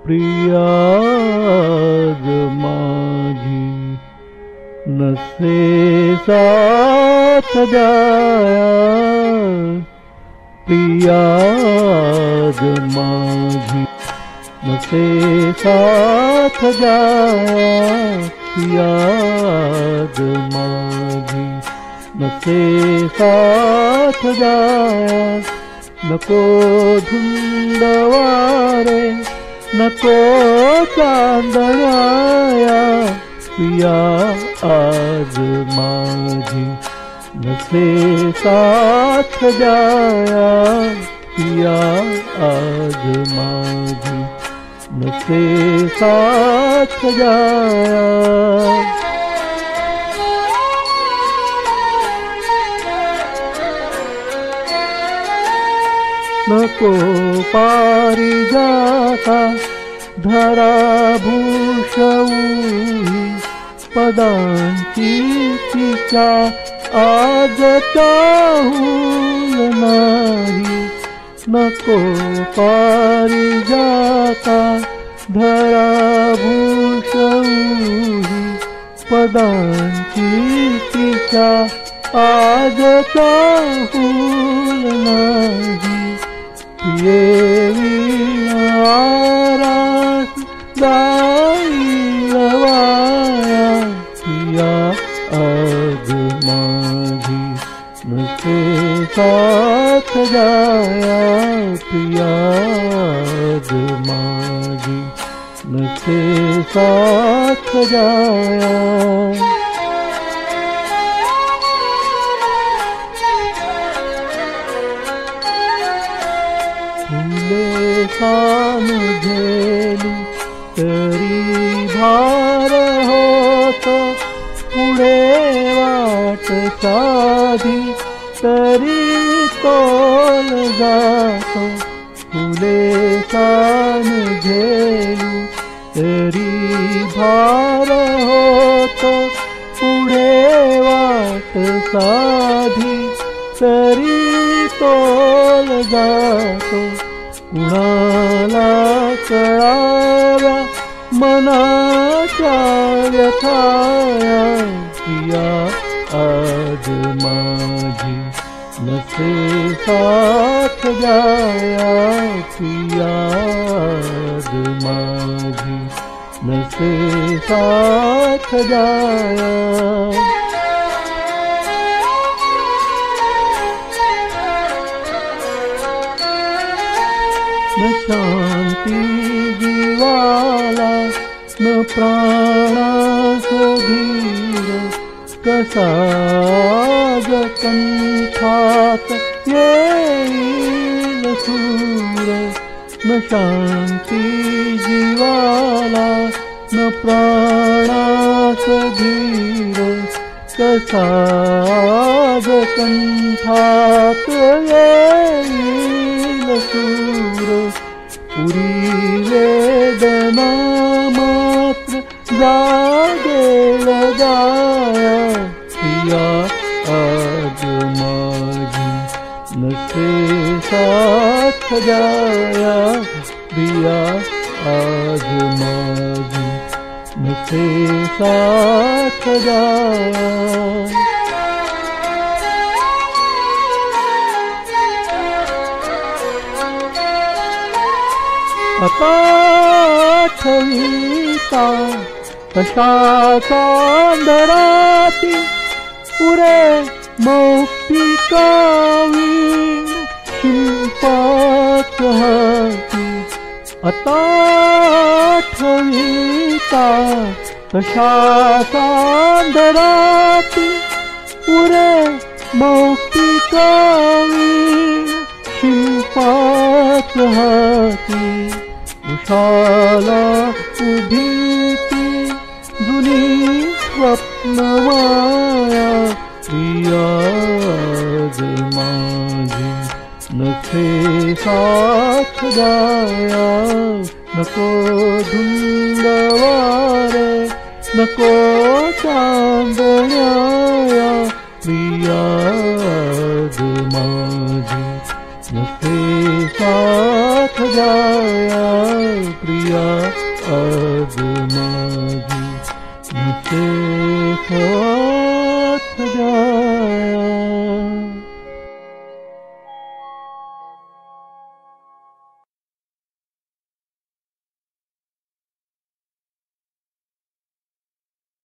प्रियाग माझी नसे साथ द्याया, प्रियाग माझी नसे साथ द्याया, प्रियाग माझी नसे साथ द्याया. नको धुंदवारे नको चांदण्याया, प्रिया आज माझी नसे साथ द्याया, प्रिया आज माझी नसे साथ द्याया. नको पारिजाता धरा भूषवूही, पदांची तिच्या आज चाहूल नाही. नको पारिजाता धरा भूषवूही, पदांची तिच्या आज चाहूल नाही. आरास गाईलवाया, प्रिया आज माझी नसे साथ द्याया, प्रिया आज माझी नसे साथ द्याया. फुले सामुझेली तरी भार होतो, पुढे वाट साधी तरी तोल जातो. फुले सामुझेली तरी भार होतो, पुढे वाट साधी तरी तोल जातो. कुणाला कळाव्या मनाच्या व्यथाया, प्रिया आज माझी नसे साथ द्याया, प्रिया आज माझी नसे साथ द्याया. न शांती जीवाला न प्राणास धीर, कसा कंठात येईल सूर. न शांती जीवाला न प्राणास धीर, कसा कंठात येईल सूर. पुरी वेदना मात्र जागेल गाया, प्रिया आज माझी नसे साथ द्याया, प्रिया आज माझी नसे साथ द्याया. आता आठविता तशा चांदराती, पुरे मौक्तिकावी शिल्पाच हाती. आता आठविता तशा चांदराती, पुरे मौक्तिकावी शिल्पाच हाती. उषाला उभी ती जुनी स्वप्नमाया, प्रिया आज माझी नसे साथ द्याया. नको धुंदवारे नको चांदण्याया, प्रिया आज माझी नसे साथ जाया प्रिया आज माझी नसे साथ जाया।